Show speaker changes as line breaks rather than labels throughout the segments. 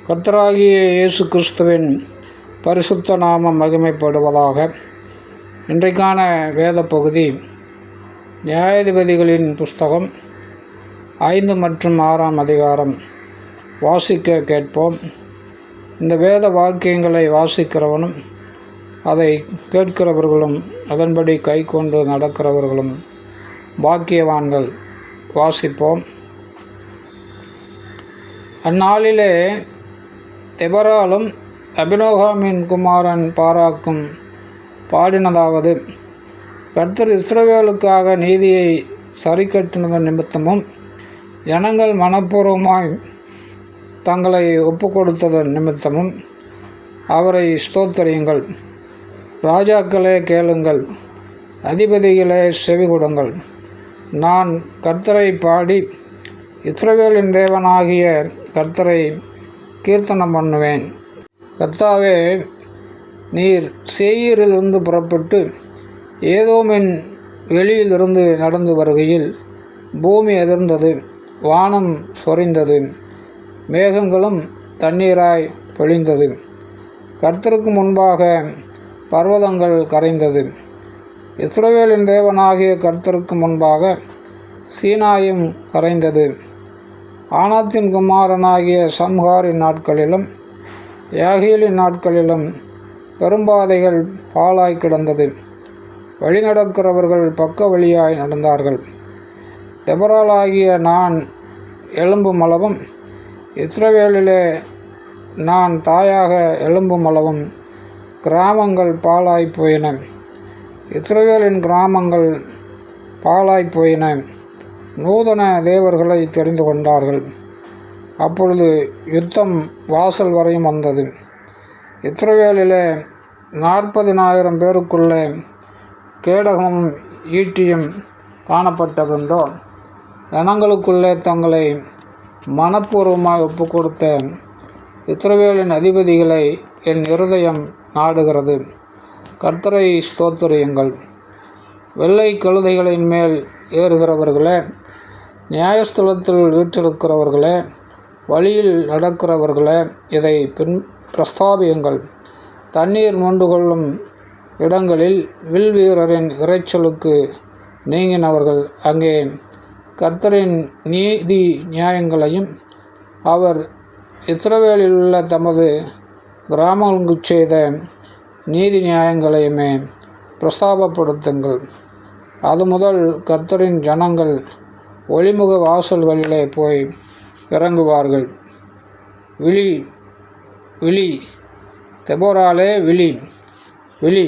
கர்த்தராகிய இயேசு கிறிஸ்துவின் பரிசுத்த நாமம் மகிமைப்படுவதாக. இன்றைக்கான வேத பகுதி நியாயாதிபதிகளின் புஸ்தகம் 5 மற்றும் 6 அதிகாரம் வாசிக்க கேட்போம். இந்த வேத வாக்கியங்களை வாசிக்கிறவனும் அதை கேட்கிறவர்களும் அதன்படி கை கொண்டு நடக்கிறவர்களும் பாக்கியவான்கள். வாசிப்போம். அந்நாளிலே தெபராலும் அபினோகாமின் குமாரன் பாராக்கும் பாடினதாவது: கர்த்தர் இஸ்ரவேலுக்காக நீதியை சரிக்கட்டினது நிமித்தமும் ஜனங்கள் மனப்பூர்வமாய் தங்களை ஒப்பு கொடுத்தது நிமித்தமும் அவரை ஸ்தோத்திரியுங்கள். ராஜாக்களே கேளுங்கள், அதிபதிகளே செவி கொடுங்கள். நான் கர்த்தரை பாடி இஸ்ரவேலின் தேவனாகிய கர்த்தரை கீர்த்தனம் பண்ணுவேன். கர்த்தாவே, நீர் சேயீரிலிருந்து புறப்பட்டு ஏதோமின் வெளியிலிருந்து நடந்து வருகையில் பூமி அதிர்ந்தது, வானம் சொரிந்தது, மேகங்களும் தண்ணீராய் பொழிந்தது. கர்த்தருக்கு முன்பாக பர்வதங்கள் கரைந்தது. இஸ்ரவேலின் தேவனாகிய கர்த்தருக்கு முன்பாக சீனாயும் கரைந்தது. ஆனாத்தின் குமாரனாகிய சம்ஹாரின் நாட்களிலும் யாகீலின் நாட்களிலும் பெரும்பாதைகள் பாழாய் கிடந்தது. வழிநடக்கிறவர்கள் பக்க வழியாய் நடந்தார்கள். தெபராலாகிய நான் எழும்பும் அளவும் இஸ்ரவேலிலே நான் தாயாக எழும்பும் அளவும் கிராமங்கள் பாழாய் போயின. இஸ்ரவேலின் கிராமங்கள் பாழாய் போயின. நூதன தேவர்களை தெரிந்து கொண்டார்கள். அப்பொழுது யுத்தம் வாசல் வரையும் வந்தது. இஸ்ரவேலிலே 40,000 பேருக்குள்ளே கேடகமும் ஈட்டியும் காணப்பட்டதுண்டோ? ஜனங்களுக்குள்ளே தங்களை மனப்பூர்வமாய் ஒப்பு கொடுத்த இஸ்ரவேலின் அதிபதிகளை என் இருதயம் நாடுகிறது. கர்த்தரை ஸ்தோத்திரியுங்கள். வெள்ளை கழுதைகளின் மேல் ஏறுகிறவர்களே, நியாயஸ்தலத்தில் வீற்றிருக்கிறவர்களே, வழியில் நடக்கிறவர்களே, இதை பின் பிரஸ்தாபியுங்கள். தண்ணீர் மொண்டு கொள்ளும் இடங்களில் வில் வீரரின் இரைச்சலுக்கு நீங்கினவர்கள் அங்கே கர்த்தரின் நீதி நியாயங்களையும் அவர் இஸ்ரவேலில் உள்ள தமது கிராமங்களுக்குச் செய்த நீதி நியாயங்களையுமே பிரஸ்தாபப்படுத்துங்கள். அது முதல் கர்த்தரின் ஜனங்கள் ஒளிமுக வாசல்களிலே போய் இறங்குவார்கள். விழி விழி, தெபோராலே விழி விழி,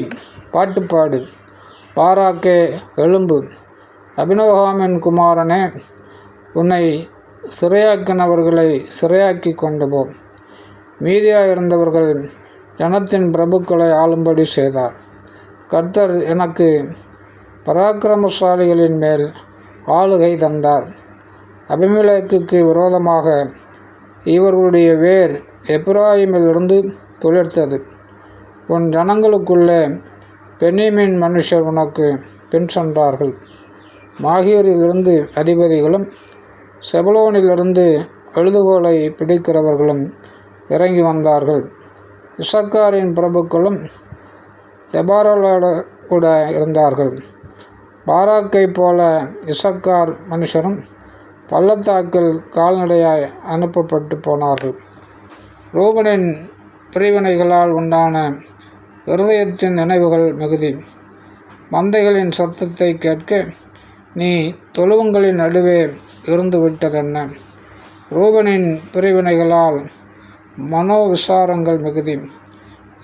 பாட்டுப்பாடு. பாராக்கே எழும்பு, அபினோகாமின் குமாரனே, உன்னை சிறையாக்கினவர்களை சிறையாக்கி கொண்டு போ. மீதியாயிருந்தவர்கள் ஜனத்தின் பிரபுக்களை ஆளும்படி செய்தார். கர்த்தர் எனக்கு பராக்கிரமசாலிகளின் மேல் ஆளுகை தந்தார். அபிமெலேக்குக்கு விரோதமாக இவர்களுடைய வேர் எப்பிராயீமிலிருந்து துளிர்த்தது. உன் ஜனங்களுக்குள்ளே பென்யமீன் மனுஷர் உனக்கு பின் சென்றார்கள். மாகீரிலிருந்து அதிபதிகளும் செபுலோனிலிருந்து எழுதுகோலை பிடிக்கிறவர்களும் இறங்கி வந்தார்கள். இசக்காரின் பிரபுக்களும் தெபாரோடு கூட இருந்தார்கள். பாராக்கை போல இசக்கார் மனுஷரும் பள்ளத்தாக்கில் கால்நடையாய் அனுப்பப்பட்டு போனார்கள். ரூபனின் பிரிவினைகளால் உண்டான இருதயத்தின் நினைவுகள் மிகுதி. மந்தைகளின் சத்தத்தை கேட்க நீ தொழுவங்களின் நடுவே இருந்து விட்டதென்ன? ரூபனின் பிரிவினைகளால் மனோவிசாரங்கள் மிகுதி.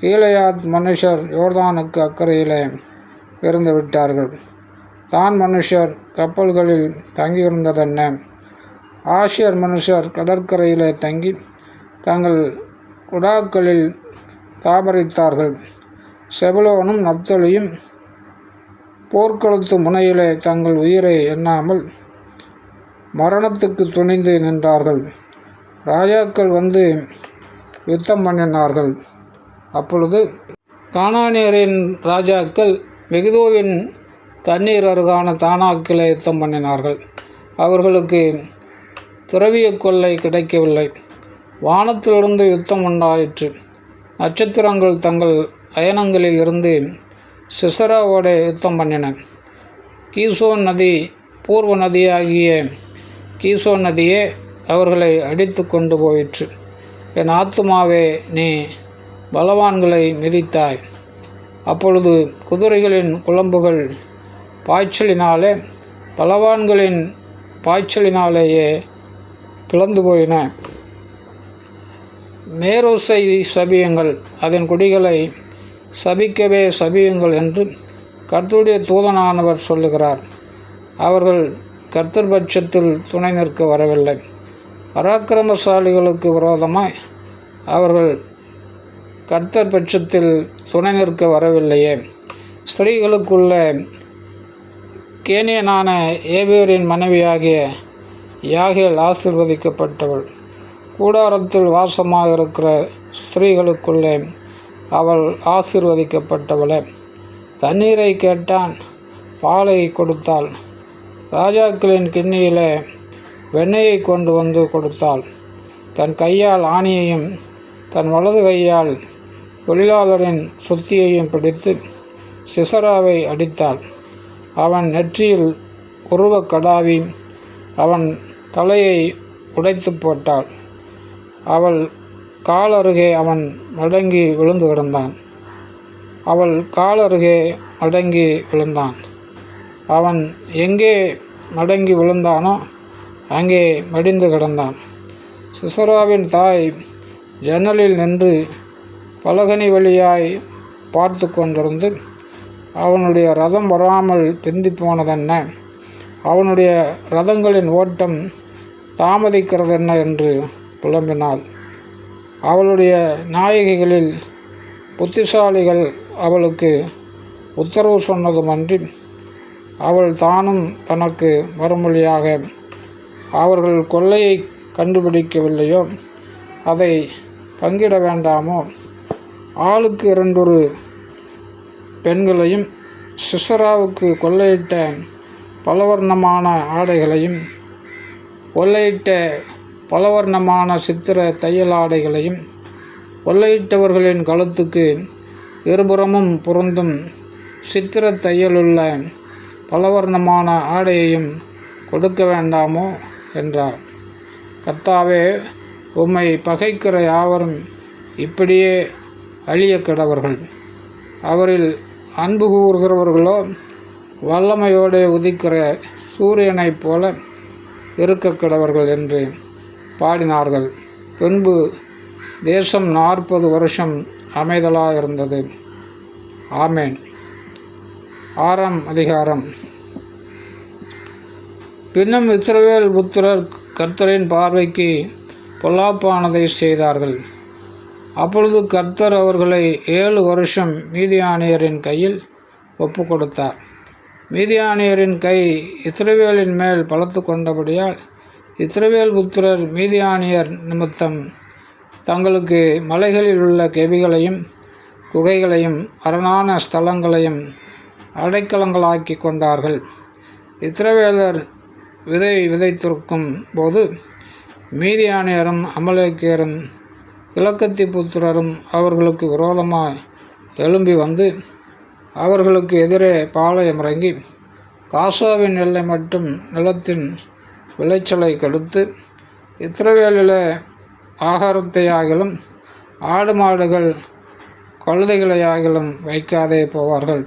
கீலேயாத் மனுஷர் யோர்தானுக்கு அக்கறையிலே இருந்து விட்டார்கள். தான் மனுஷர் கப்பல்களில் தங்கியிருந்ததென்ன? ஆஷியர் மனுஷர் கடற்கரையிலே தங்கி தங்கள் குடாக்களில் தாபரித்தார்கள். செபுலோனும் நப்தலியும் போர்க்களத்து முனையிலே தங்கள் உயிரை எண்ணாமல் மரணத்துக்கு துணிந்து நின்றார்கள். ராஜாக்கள் வந்து யுத்தம் பண்ணினார்கள். அப்பொழுது கானானியரின் ராஜாக்கள் மெகிதோவின் தண்ணீர் அருகான தானாக்கிலே யுத்தம் பண்ணினார்கள். அவர்களுக்கு திரவிய கொள்ளை கிடைக்கவில்லை. வானத்திலிருந்து யுத்தம் உண்டாயிற்று. நட்சத்திரங்கள் தங்கள் அயனங்களில் இருந்து சிசராவோட யுத்தம் பண்ணின. கீசோன் நதி, பூர்வ நதியாகிய கீசோன் நதியே அவர்களை அடித்து கொண்டு போயிற்று. என் ஆத்துமாவே, நீ பலவான்களை மிதித்தாய். அப்பொழுது குதிரைகளின் குளம்புகள் பாய்ச்சலினாலே, பலவான்களின் பாய்ச்சலினாலேயே பிளந்து போயின. மேரோசை சபியுங்கள், அதன் குடிகளை சபிக்கவே சபியுங்கள் என்று கர்த்தருடைய தூதனானவர் சொல்லுகிறார். அவர்கள் கர்த்தர் பட்சத்தில் துணை நிற்க வரவில்லை. பராக்கிரமசாலிகளுக்கு விரோதமாய் அவர்கள் கர்த்தர் பட்சத்தில் துணை நிற்க வரவில்லையே. ஸ்திரீகளுக்குள்ள கேனியனான ஏபேரின் மனைவியாகிய யாகேல் ஆசீர்வதிக்கப்பட்டவள். கூடாரத்தில் வாசமாக இருக்கிற ஸ்திரீகளுக்குள்ளே அவள் ஆசீர்வதிக்கப்பட்டவளே. தண்ணீரை கேட்டான், பாலை கொடுத்தாள். ராஜாக்களின் கிண்ணியிலே வெண்ணெயை கொண்டு வந்து கொடுத்தாள். தன் கையால் ஆணியையும் தன் வலது கையால் தொழிலாளரின் சுத்தியையும் பிடித்து சிசராவை அடித்தாள். அவன் நெற்றியில் உருவக் கடாவி அவன் தலையை உடைத்து போட்டாள். அவள் கால் அருகே அவன் மடங்கி விழுந்து கிடந்தான். அவன் எங்கே மடங்கி விழுந்தானோ அங்கே மடிந்து கிடந்தான். சிசராவின் தாய் ஜன்னலில் நின்று பலகனி வழியாய் பார்த்து கொண்டிருந்து, அவனுடைய ரதம் வராமல் பிந்தி போனதென்ன, அவனுடைய ரதங்களின் ஓட்டம் தாமதிக்கிறதென்ன என்று புலம்பினாள். அவளுடைய நாயகிகளில் புத்திசாலிகள் அவளுக்கு உத்தரவு சொன்னதுமன்றி, அவள் தானும் தனக்கு மறுமொழியாக, அவர்கள் கொள்ளையை கண்டுபிடிக்கவில்லையோ, அதை பங்கிட வேண்டாமோ, ஆளுக்கு 2 பெண்களையும் சிசராவுக்கு கொள்ளையிட்ட பலவர்ணமான ஆடைகளையும் கொள்ளையிட்ட பலவர்ணமான சித்திர தையல் ஆடைகளையும் கொள்ளையிட்டவர்களின் கழுத்துக்கு இருபுறமும் பொருந்தும் சித்திர தையலுள்ள பலவர்ணமான ஆடையையும் கொடுக்க வேண்டாமோ என்றார். கர்த்தாவே, உம்மை பகைக்கிற யாவரும் இப்படியே அழிய கிடவர்கள். அவரில் அன்பு கூறுகிறவர்களோ வல்லமையோடு உதிக்கிற சூரியனைப் போல இருக்க கிடவர்கள் என்று பாடினார்கள். பின்பு தேசம் 40 வருஷம் அமைதலாக இருந்தது. ஆமேன். 6ஆம் அதிகாரம். பின்னும் இஸ்ரவேல் புத்திரர் கர்த்தரின் பார்வைக்கு பொல்லாப்பானதை செய்தார்கள். அப்பொழுது கர்த்தர் அவர்களை 7 வருஷம் மீதியானியரின் கையில் ஒப்பு கொடுத்தார். மீதியானியரின் கை இஸ்ரவேலின் மேல் பலத்து கொண்டபடியால் இஸ்ரவேல் புத்திரர் மீதியானியர் நிமித்தம் தங்களுக்கு மலைகளில் உள்ள கெபிகளையும் குகைகளையும் அரணான ஸ்தலங்களையும் அடைக்கலங்களாக்கி கொண்டார்கள். இஸ்ரவேலர் விதைத்திருக்கும் போது மீதியானியரும் அமலேக்கியரும் கிழக்கத்தி புத்திரரும் அவர்களுக்கு விரோதமாய் எழும்பி வந்து அவர்களுக்கு எதிரே பாளையம் இறங்கி காசாவின் எல்லை மட்டும் நிலத்தின் விளைச்சலை கெடுத்து இஸ்ரவேலிலே ஆகாரத்தையாகிலும் ஆடு மாடுகள் கழுதைகளையாகிலும் வைக்காதே போவார்கள்.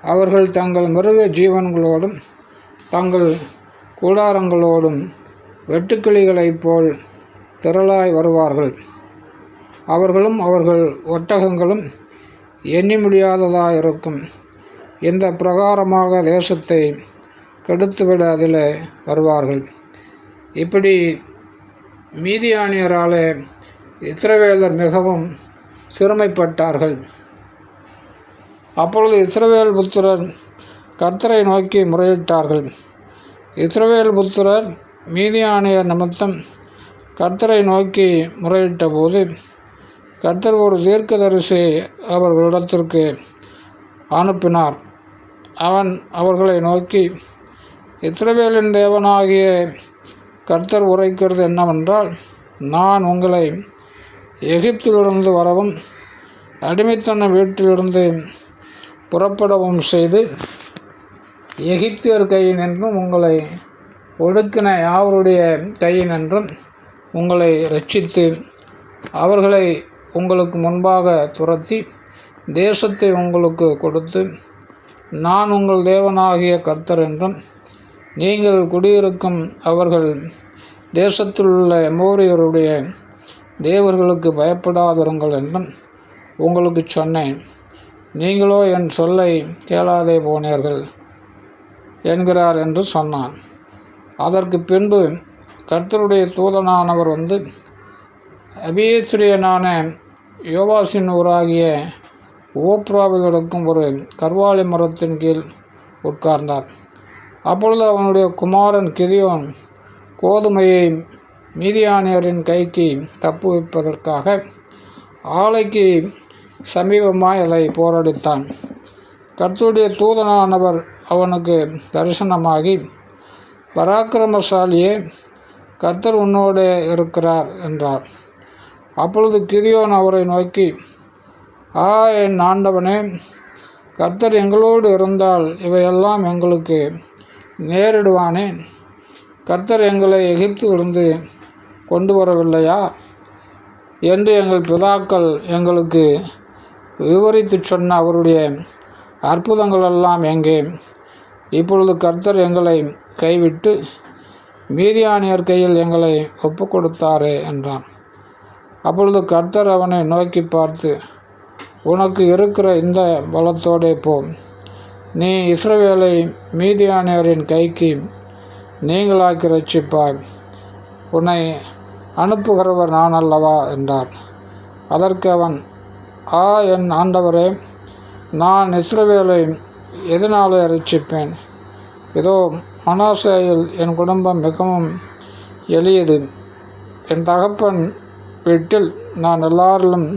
அவர்கள் தங்கள் மிருக ஜீவன்களோடும் தங்கள் கூடாரங்களோடும் வெட்டுக்கிளிகளைப் போல் திரளாய் வருவார்கள். அவர்களும் அவர்கள் ஒட்டகங்களும் எண்ணி முடியாததாயிருக்கும். இந்த பிரகாரமாக தேசத்தை கெடுத்துவிட அதில் வருவார்கள். இப்படி மீதியானியராலே இஸ்ரவேலர் மிகவும் சிறுமைப்பட்டார்கள். அப்பொழுது இஸ்ரவேல் புத்திரர் கர்த்தரை நோக்கி முறையிட்டார்கள். இஸ்ரவேல் புத்திரர் மீதியானியர் நிமித்தம் கர்த்தரை நோக்கி முறையிட்ட போது கர்த்தர் ஒரு தீர்க்கதரிசியை அவர்களிடத்திற்கு அனுப்பினார். அவன் அவர்களை நோக்கி, இஸ்ரவேலின் தேவனாகிய கர்த்தர் உரைக்கிறது என்னவென்றால், நான் உங்களை எகிப்திலிருந்து வரவும் அடிமைத்தன வீட்டிலிருந்து புறப்படவும் செய்து எகிப்தியர் கையினின்றும் உங்களை ஒடுக்கின யாவருடைய கையினின்றும் உங்களை இரட்சித்து அவர்களை உங்களுக்கு முன்பாக துரத்தி தேசத்தை உங்களுக்கு கொடுத்து நான் உங்கள் தேவனாகிய கர்த்தர் என்றும் நீங்கள் குடியிருக்கும் அவர்கள் தேசத்தில் உள்ள எமோரியருடைய தேவர்களுக்கு பயப்படாதிருங்கள் என்றும் உங்களுக்கு சொன்னேன். நீங்களோ என் சொல்லை கேளாதே போனீர்கள் என்கிறார் என்று சொன்னான். அதற்கு பின்பு கர்த்தருடைய தூதனானவர் வந்து அபியேஸ்ரியனான யோவாசின் ஊராகிய ஓப்ராவில் இருக்கும் ஒரு கர்வாலி மரத்தின் கீழ் உட்கார்ந்தார். அப்பொழுது அவனுடைய குமாரன் கிதியோன் கோதுமையை மீதியானியரின் கைக்கு தப்புவிப்பதற்காக ஆலைக்கு சமீபமாய் அதை போரடித்தான். கர்த்தருடைய தூதனானவர் அவனுக்கு தரிசனமாகி, பராக்கிரமசாலியே, கர்த்தர் உன்னோடு இருக்கிறார் என்றார். அப்பொழுது கிதியோன் அவரை நோக்கி, என் ஆண்டவனே, கர்த்தர் எங்களோடு இருந்தால் இவையெல்லாம் எங்களுக்கு நேரிடுவானேன்? கர்த்தர் எங்களை எகிப்திலிருந்து கொண்டு வரவில்லையா என்று எங்கள் பிதாக்கள் எங்களுக்கு விவரித்து சொன்ன அவருடைய அற்புதங்களெல்லாம் எங்கே? இப்பொழுது கர்த்தர் எங்களை கைவிட்டு மீதியானியர் கையில் எங்களை ஒப்பு கொடுத்தாரே என்றான். அப்பொழுது கர்த்தர் அவனை நோக்கி பார்த்து, உனக்கு இருக்கிற இந்த பலத்தோடே போ, நீ இஸ்ரவேலை மீதியானியரின் கைக்கு நீங்களாக்கி ரட்சிப்பாய், உன்னை அனுப்புகிறவர் நான் அல்லவா என்றார். அதற்கு அவன், என் ஆண்டவரே, நான் இஸ்ரவேலை எதனாலே ரட்சிப்பேன்? இதோ மனாசேயில் என் குடும்பம் மிகவும் எளியது, என் தகப்பன் வீட்டில் நான் எல்லாரிலும்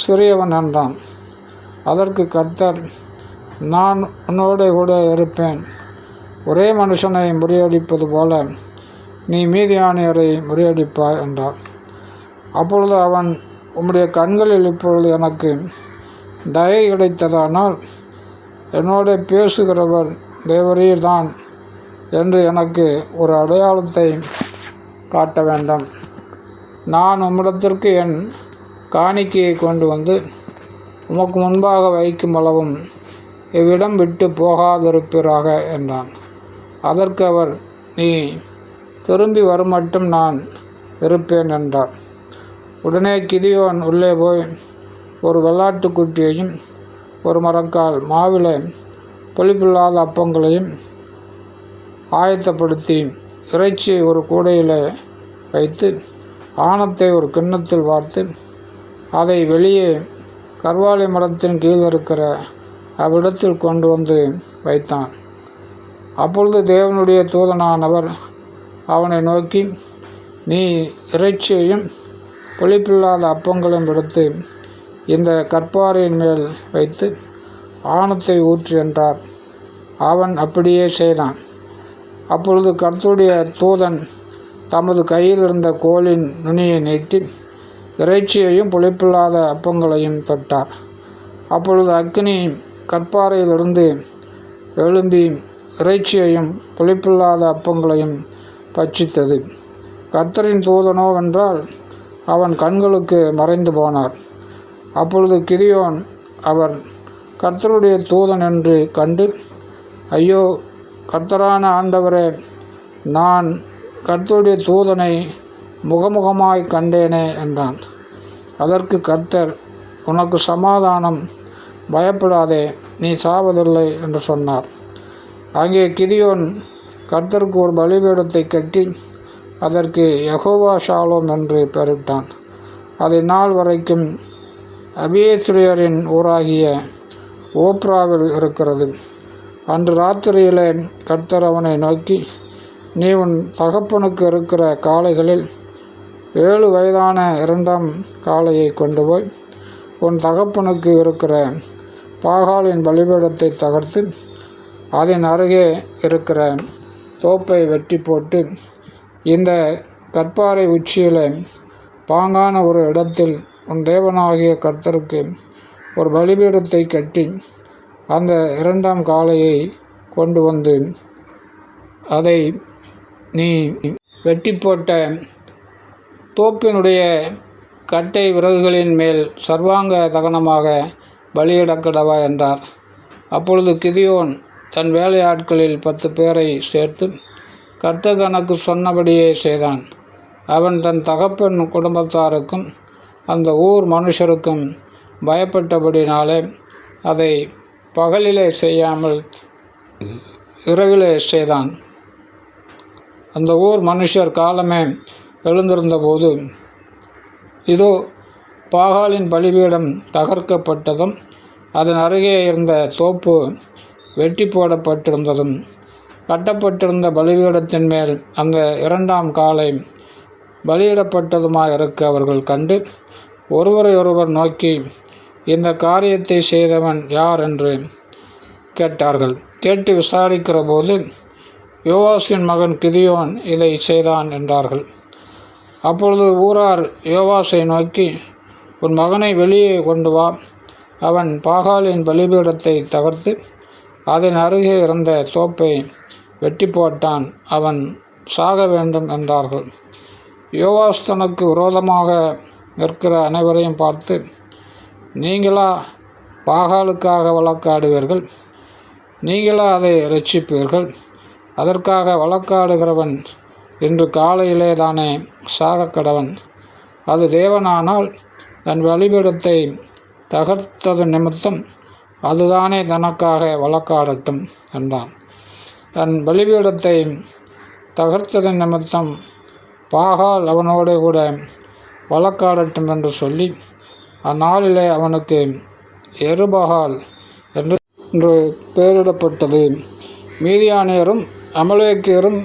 சிறியவன் என்றான். அதற்கு கர்த்தர், நான் உன்னோடு கூட இருப்பேன், ஒரே மனுஷனை முறியடிப்பது போல நீ மீதியானியரை முறியடிப்பாய் என்றார். அப்பொழுது அவன், உம்முடைய கண்களில் இப்பொழுது எனக்கு தயை கிடைத்ததானால் என்னோட பேசுகிறவர் தேவரீர் தான் என்று எனக்கு ஒரு அடையாளத்தை காட்ட வேண்டும். நான் உம்மிடத்திற்கு என் காணிக்கையை கொண்டு வந்து உமக்கு முன்பாக வைக்கும் அளவும் இவ்விடம் விட்டு போகாதிருப்பீராக என்றான். அதற்கு அவர், நீ திரும்பி வருமட்டும் நான் இருப்பேன் என்றார். உடனே கிதியோன் உள்ளே போய் ஒரு வெள்ளாட்டுக்குட்டியையும் ஒரு மரக்கால் மாவிலை புளிப்பில்லாத அப்பங்களையும் ஆயத்தப்படுத்தி இறைச்சியை ஒரு கூடையில் வைத்து ஆணத்தை ஒரு கிண்ணத்தில் வார்த்து அதை வெளியே கர்வாலி மரத்தின் கீழ் இருக்கிற அவ்விடத்தில் கொண்டு வந்து வைத்தான். அப்பொழுது தேவனுடைய தூதனானவர் அவனை நோக்கி, நீ இறைச்சியையும் புளிப்பில்லாத அப்பங்களையும் எடுத்து இந்த கற்பாறையின் மேல் வைத்து ஆணத்தை ஊற்று என்றார். அவன் அப்படியே செய்தான். அப்பொழுது கர்த்தருடைய தூதன் தமது கையில் இருந்த கோலின் நுனியை நீட்டி இறைச்சியையும் புளிப்பில்லாத அப்பங்களையும் தொட்டார். அப்பொழுது அக்கினி கற்பாறையிலிருந்து எழும்பி இறைச்சியையும் புளிப்பில்லாத அப்பங்களையும் பட்சித்தது. கர்த்தரின் தூதனோவென்றால் அவன் கண்களுக்கு மறைந்து போனார். அப்பொழுது கிதியோன் அவர் கர்த்தருடைய தூதன் என்று கண்டு, ஐயோ, கர்த்தரான ஆண்டவரே, நான் கர்த்தருடைய தூதனை முகமுகமாய் கண்டேனே என்றான். அதற்கு கர்த்தர், உனக்கு சமாதானம், பயப்படாதே, நீ சாவதில்லை என்று சொன்னார். அங்கே கிதியோன் கர்த்தருக்கு ஒரு பலிபீடத்தை கட்டி அதற்கு யெகோவா ஷாலோம் என்று பெயரிட்டான். அது நாள் வரைக்கும் அபியேஸ்ரியரின் ஊராகிய ஓப்ராவில் இருக்கிறது. அன்று ராத்திரியிலே கர்த்தர் அவனை நோக்கி, நீ உன் தகப்பனுக்கு இருக்கிற காளைகளில் 7 வயதான 2ஆம் காளையை கொண்டு போய் உன் தகப்பனுக்கு இருக்கிற பாகாலின் பலிபீடத்தை தகர்த்து அதன் அருகே இருக்கிற தோப்பை வெட்டி போட்டு இந்த கற்பாறை உச்சியில் பாங்கான ஒரு இடத்தில் உன் தேவனாகிய கர்த்தருக்கு ஒரு பலிபீடத்தை கட்டி அந்த 2ஆம் காளையை கொண்டு வந்து அதை நீ வெட்டி போட்ட தோப்பினுடைய கட்டை விறகுகளின் மேல் சர்வாங்க தகனமாக பலியிடக்கடவா என்றார். அப்பொழுது கிதியோன் தன் வேலையாட்களில் 10 பேரை சேர்த்து கர்த்தர் தனக்கு சொன்னபடியே செய்தான். அவன் தன் தகப்பன் குடும்பத்தாருக்கும் அந்த ஊர் மனுஷருக்கும் பயப்பட்டபடினாலே அதை பகலிலே செய்யாமல் இரவிலே செய்தான். அந்த ஊர் மனுஷர் காலமே எழுந்திருந்தபோது இதோ பாகாலின் பலிபீடம் தகர்க்கப்பட்டதும் அதன் அருகே இருந்த தோப்பு வெட்டி போடப்பட்டிருந்ததும் கட்டப்பட்டிருந்த பலிபீடத்தின் மேல் அந்த 2ஆம் காளை பலியிடப்பட்டதுமாக இருக்க அவர்கள் கண்டு ஒருவரையொருவர் நோக்கி, இந்த காரியத்தை செய்தவன் யார் என்று கேட்டார்கள். கேட்டு விசாரிக்கிற போது யோவாசின் மகன் கிதியோன் இதை செய்தான் என்றார்கள். அப்பொழுது ஊரார் யோவாசை நோக்கி, உன் மகனை வெளியே கொண்டு வா, அவன் பாகாலின் பலிபீடத்தை தகர்த்து அதன் அருகே இருந்த தோப்பை வெட்டி போட்டான், அவன் சாக வேண்டும் என்றார்கள். யோவாஸ் தனக்கு விரோதமாக நிற்கிற அனைவரையும் பார்த்து, நீங்களா பாகாலுக்காக வழக்காடுவீர்கள்? நீங்களா அதை இரட்சிப்பீர்கள்? அதற்காக வழக்காடுகிறவன் இன்று காலையிலே தானே சாகக்கடவன். அது தேவனானால் தன் பலிபீடத்தை தகர்த்தது நிமித்தம் அதுதானே தனக்காக வழக்காடட்டும் என்றான். தன் பலிபீடத்தை தகர்த்தது நிமித்தம் பாகால் அவனோடு கூட வழக்காடட்டும் என்று சொல்லி அந்நாளிலே அவனுக்கு எருபகால் என்று பெயரிடப்பட்டது. மீதியானியரும் அமலேக்கியரும்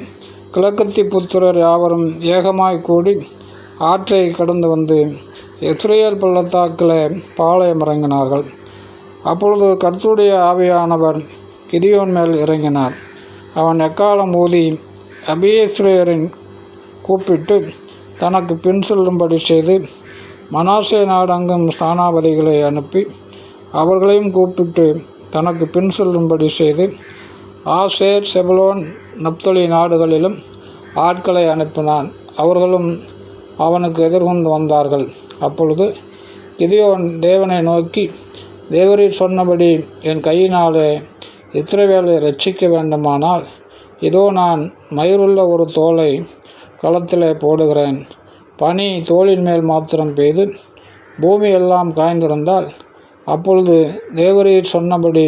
கிழக்கத்தி புத்திரர் யாவரும் ஏகமாய் கூடி ஆற்றை கடந்து வந்து இஸ்ரேல் பள்ளத்தாக்கில் பாளையம் இறங்கினார்கள். அப்பொழுது கர்த்தருடைய ஆவியானவர் கிதியோன் மேல் இறங்கினார். அவன் எக்காலம் ஊதி அபியேஸ்ரியரின் கூப்பிட்டு தனக்கு பின் செல்லும்படி செய்து மனாசே நாடெங்கும் ஸ்தானாபதிகளை அனுப்பி அவர்களையும் கூப்பிட்டு தனக்கு பின் செல்லும்படி செய்து ஆசேர், செபுலோன், நப்தலி நாடுகளிலும் ஆட்களை அனுப்பினான். அவர்களும் அவனுக்கு எதிர்கொண்டு வந்தார்கள். அப்பொழுது கிதியோன் தேவனை நோக்கி, தேவரீர் சொன்னபடி என் கையினாலே இஸ்ரவேலை ரட்சிக்க வேண்டுமானால் இதோ நான் மயிருள்ள ஒரு தோலை களத்திலே போடுகிறேன். பனி தோளின் மேல் மாத்திரம் பெய்து பூமி எல்லாம் காய்ந்திருந்தால் அப்பொழுது தேவரீர் சொன்னபடி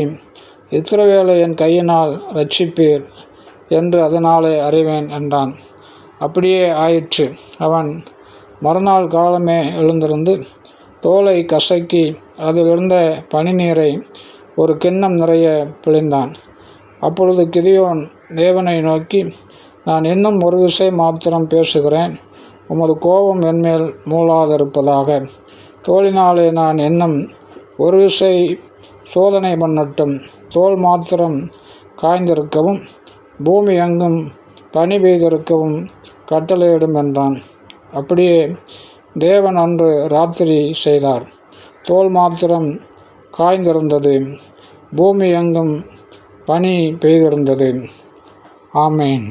இஸ்ரவேலை என் கையினால் ரட்சிப்பீர் என்று அதனாலே அறிவேன் என்றான். அப்படியே ஆயிற்று. அவன் மறுநாள் காலமே எழுந்திருந்து தோலை கசக்கி அதிலிருந்த பனி நீரை ஒரு கிண்ணம் நிறைய பிழிந்தான். அப்பொழுது கிதியோன் தேவனை நோக்கி, நான் இன்னும் ஒரு விசை மாத்திரம் பேசுகிறேன், உமது கோபம் என்மேல் மூளாதிருப்பதாக. தோளினாலே நான் இன்னும் ஒரு விசை சோதனை பண்ணட்டும். தோல் மாத்திரம் காய்ந்திருக்கவும் பூமி எங்கும் பனி பெய்திருக்கவும் கட்டளையிடும் என்றான். அப்படியே தேவன் அன்று ராத்திரி செய்தார். தோல் மாத்திரம் காய்ந்திருந்தது, பூமி எங்கும் பனி பெய்திருந்தது. ஆமேன்.